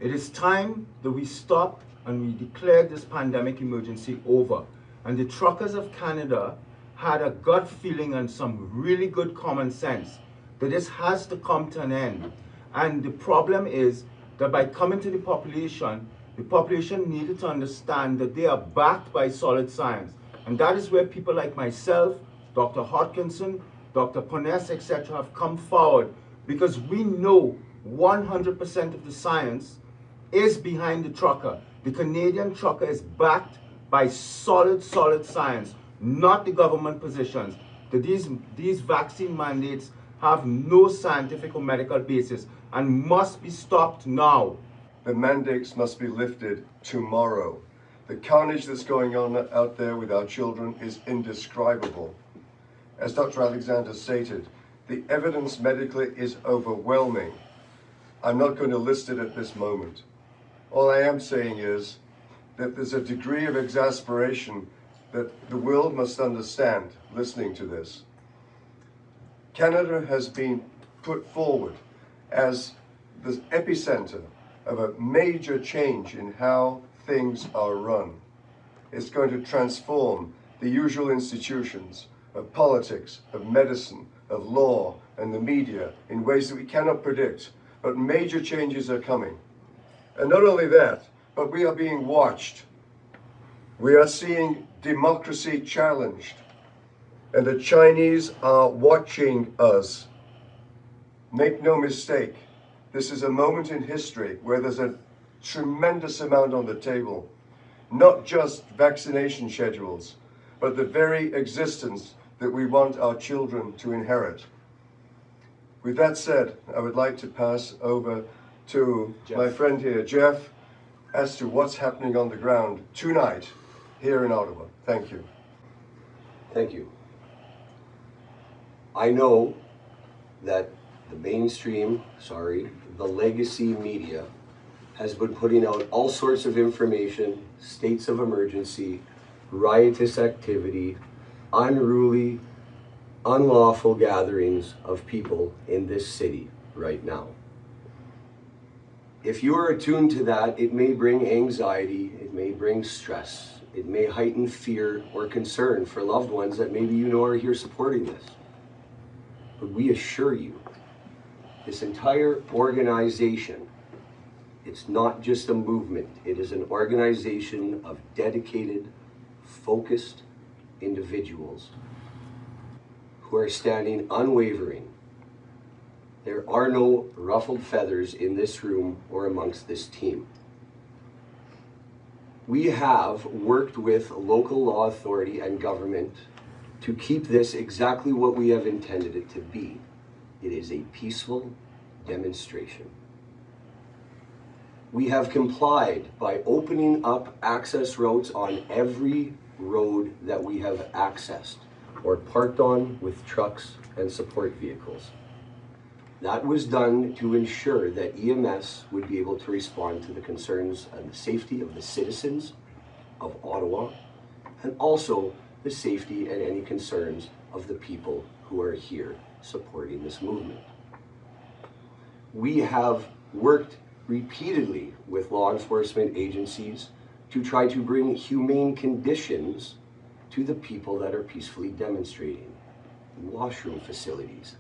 It is time that we stop and we declare this pandemic emergency over. And the truckers of Canada had a gut feeling and some really good common sense that this has to come to an end. And the problem is that by coming to the population needed to understand that they are backed by solid science. And that is where people like myself, Dr. Hodkinson, Dr. Poness, etc. have come forward, because we know 100% of the science is behind the trucker. The Canadian trucker is backed by solid science, not the government positions. That these vaccine mandates have no scientific or medical basis and must be stopped now. The mandates must be lifted tomorrow. The carnage that's going on out there with our children is indescribable. As Dr. Alexander stated, the evidence medically is overwhelming. I'm not going to list it at this moment. All I am saying is that there's a degree of exasperation that the world must understand listening to this. Canada has been put forward as the epicenter of a major change in how things are run. It's going to transform the usual institutions of politics, of medicine, of law, and the media in ways that we cannot predict. But major changes are coming. And not only that, but we are being watched. We are seeing democracy challenged. And the Chinese are watching us. Make no mistake, this is a moment in history where there's a tremendous amount on the table. Not just vaccination schedules, but the very existence that we want our children to inherit. With that said, I would like to pass over to my friend here, Jeff, as to what's happening on the ground tonight here in Ottawa. Thank you. Thank you. I know that the mainstream, the legacy media has been putting out all sorts of information, states of emergency, riotous activity, unruly, unlawful gatherings of people in this city right now. If you are attuned to that, it may bring anxiety, it may bring stress, it may heighten fear or concern for loved ones that maybe you know are here supporting this. But we assure you, this entire organization, it's not just a movement, it is an organization of dedicated, focused individuals who are standing unwavering. There are no ruffled feathers in this room or amongst this team. We have worked with local law authority and government to keep this exactly what we have intended it to be. It is a peaceful demonstration. We have complied by opening up access roads on every road that we have accessed or parked on with trucks and support vehicles. That was done to ensure that EMS would be able to respond to the concerns and the safety of the citizens of Ottawa, and also the safety and any concerns of the people who are here supporting this movement. We have worked repeatedly with law enforcement agencies to try to bring humane conditions to the people that are peacefully demonstrating. Washroom facilities,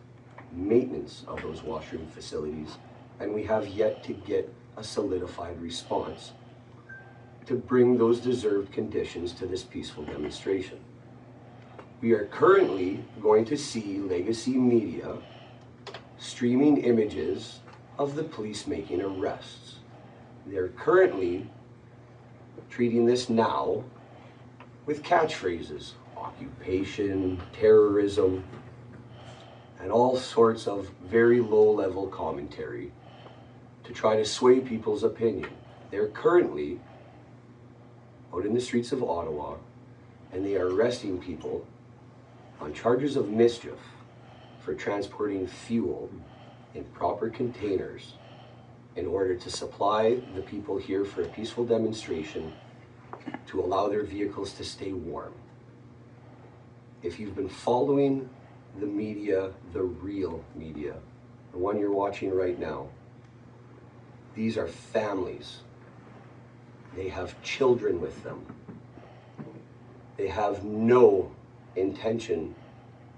maintenance of those washroom facilities, and we have yet to get a solidified response to bring those deserved conditions to this peaceful demonstration. We are currently going to see legacy media streaming images of the police making arrests. They're currently treating this now with catchphrases, occupation, terrorism, and all sorts of very low-level commentary to try to sway people's opinion. They're currently out in the streets of Ottawa, and they are arresting people on charges of mischief for transporting fuel in proper containers in order to supply the people here for a peaceful demonstration to allow their vehicles to stay warm. If you've been following the media, the real media, the one you're watching right now, These are families. They have children with them. They have no intention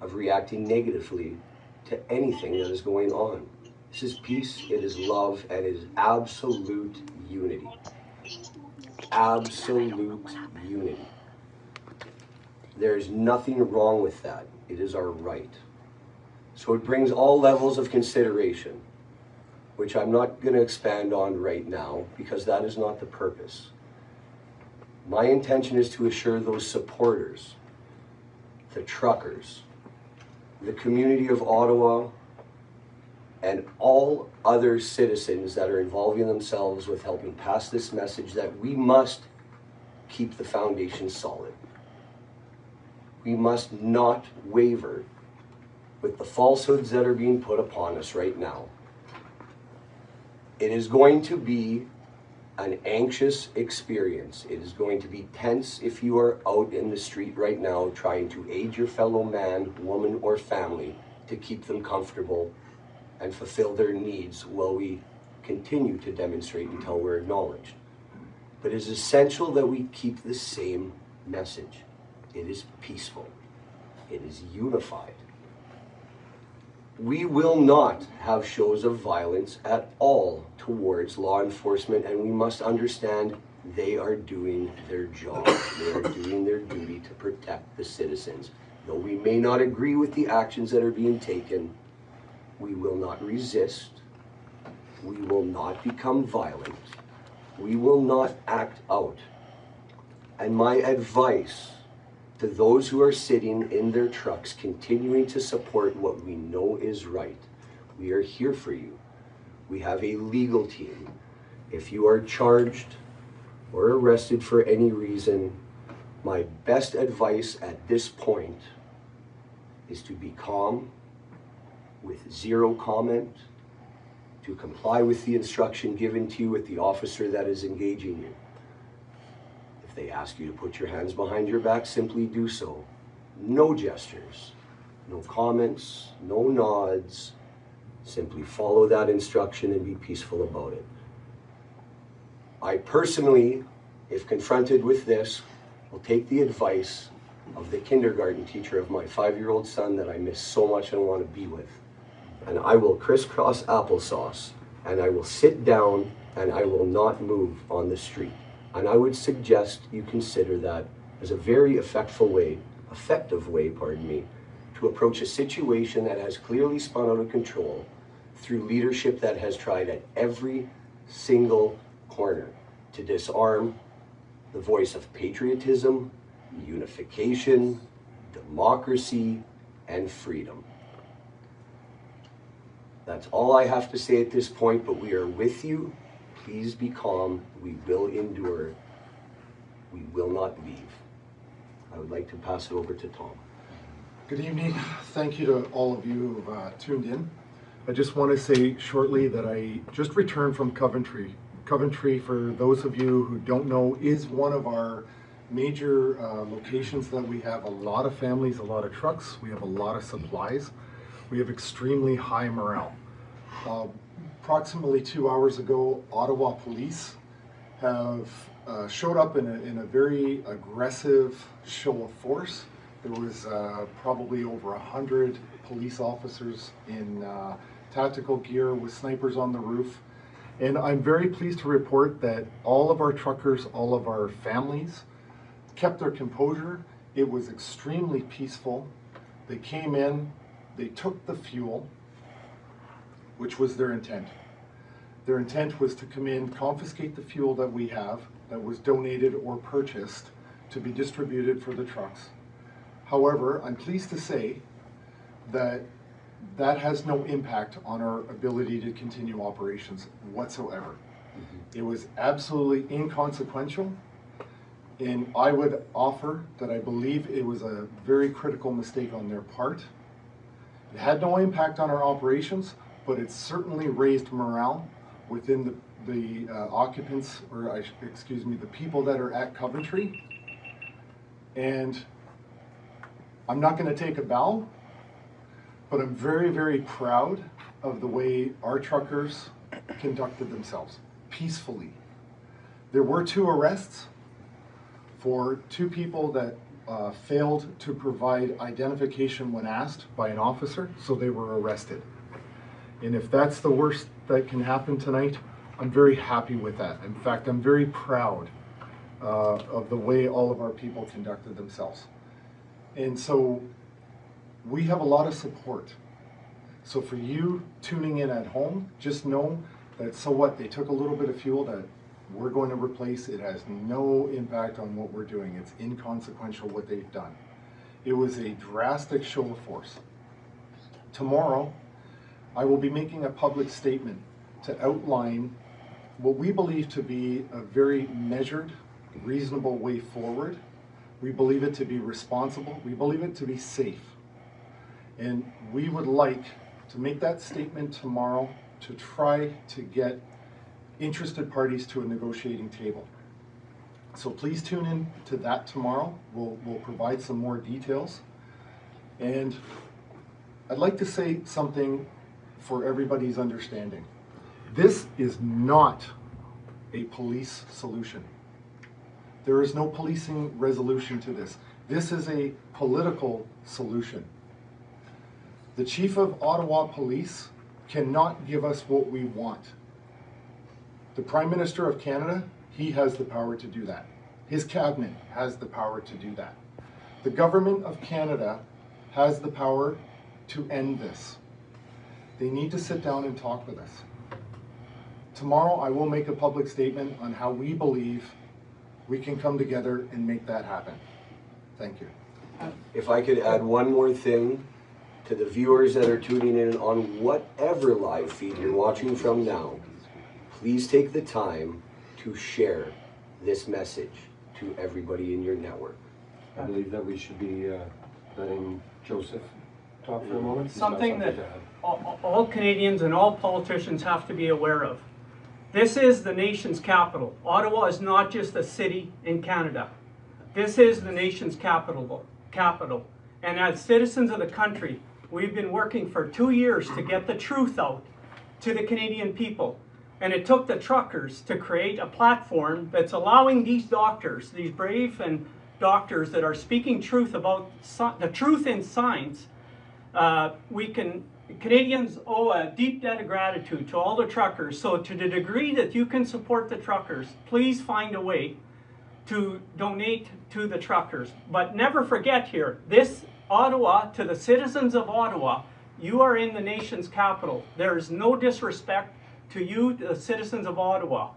of reacting negatively to anything that is going on. This is peace, it is love, and it is absolute unity. Absolute unity. There's nothing wrong with that. It is our right. So it brings all levels of consideration, which I'm not going to expand on right now because that is not the purpose. My intention is to assure those supporters, the truckers, the community of Ottawa, and all other citizens that are involving themselves with helping pass this message that we must keep the foundation solid. We must not waver with the falsehoods that are being put upon us right now. It is going to be an anxious experience. It is going to be tense if you are out in the street right now trying to aid your fellow man, woman, or family to keep them comfortable and fulfill their needs while we continue to demonstrate until we're acknowledged. But it is essential that we keep the same message. It is peaceful. It is unified. We will not have shows of violence at all towards law enforcement, and we must understand they are doing their job. They are doing their duty to protect the citizens. Though we may not agree with the actions that are being taken, we will not resist. We will not become violent. We will not act out. And my advice to those who are sitting in their trucks continuing to support what we know is right, we are here for you. We have a legal team. If you are charged or arrested for any reason, my best advice at this point is to be calm, with zero comment, to comply with the instruction given to you with the officer that is engaging you. If they ask you to put your hands behind your back, simply do so. No gestures, no comments, no nods. Simply follow that instruction and be peaceful about it. I personally, if confronted with this, will take the advice of the kindergarten teacher of my 5-year-old son that I miss so much and want to be with. And I will crisscross applesauce, and I will sit down, and I will not move on the street. And I would suggest you consider that as a very effective way, to approach a situation that has clearly spun out of control through leadership that has tried at every single corner to disarm the voice of patriotism, unification, democracy, and freedom. That's all I have to say at this point, but we are with you. Please be calm. We will endure. We will not leave. I would like to pass it over to Tom. Good evening. Thank you to all of you who have tuned in. I just want to say shortly that I just returned from Coventry. Coventry, for those of you who don't know, is one of our major locations that we have a lot of families, a lot of trucks, we have a lot of supplies. We have extremely high morale. Approximately 2 hours ago, Ottawa Police have showed up in a very aggressive show of force. There was probably over 100 police officers in tactical gear with snipers on the roof. And I'm very pleased to report that all of our truckers, all of our families kept their composure. It was extremely peaceful. They came in, they took the fuel, which was their intent. Their intent was to come in, confiscate the fuel that we have, that was donated or purchased to be distributed for the trucks. However, I'm pleased to say that that has no impact on our ability to continue operations whatsoever. It was absolutely inconsequential, and I would offer that I believe it was a very critical mistake on their part. It had no impact on our operations, but it certainly raised morale within the occupants, or excuse me, the people that are at Coventry. And I'm not going to take a bow, but I'm very, very proud of the way our truckers conducted themselves. peacefully. There were 2 arrests for 2 people that failed to provide identification when asked by an officer, so they were arrested. And if that's the worst that can happen tonight, I'm very happy with that. In fact, I'm very proud of the way all of our people conducted themselves. And so we have a lot of support. So for you tuning in at home, just know that so what, they took a little bit of fuel that we're going to replace. It has no impact on what we're doing. It's inconsequential what they've done. It was a drastic show of force. Tomorrow, I will be making a public statement to outline what we believe to be a very measured, reasonable way forward. We believe it to be responsible. We believe it to be safe. And we would like to make that statement tomorrow to try to get interested parties to a negotiating table. So please tune in to that tomorrow. We'll provide some more details. And I'd like to say something for everybody's understanding. This is not a police solution. There is no policing resolution to this. This is a political solution. The Chief of Ottawa Police cannot give us what we want. The Prime Minister of Canada, he has the power to do that. His cabinet has the power to do that. The Government of Canada has the power to end this. They need to sit down and talk with us. Tomorrow I will make a public statement on how we believe we can come together and make that happen. Thank you. If I could add one more thing to the viewers that are tuning in on whatever live feed you're watching from now, please take the time to share this message to everybody in your network. I believe that we should be letting Joseph talk for a moment. Something that all Canadians and all politicians have to be aware of. This is the nation's capital. Ottawa is not just a city in Canada. This is the nation's capital. And as citizens of the country, we've been working for 2 years to get the truth out to the Canadian people. And it took the truckers to create a platform that's allowing these doctors, these brave and doctors that are speaking truth about the truth in science. Canadians owe a deep debt of gratitude to all the truckers. So to the degree that you can support the truckers, please find a way to donate to the truckers. But never forget here, this Ottawa, to the citizens of Ottawa, you are in the nation's capital. There is no disrespect to you, the citizens of Ottawa.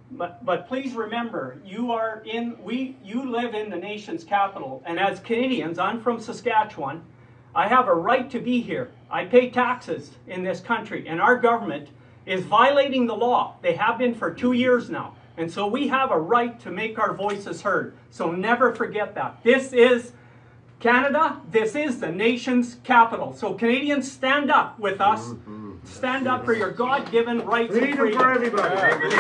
But please remember, you live in the nation's capital. And as Canadians, I'm from Saskatchewan, I have a right to be here. I pay taxes in this country, and our government is violating the law. They have been for 2 years now. And so we have a right to make our voices heard. So never forget that. This is Canada. This is the nation's capital. So Canadians, stand up with us. Stand up for your God-given rights and freedom. Freedom for everybody.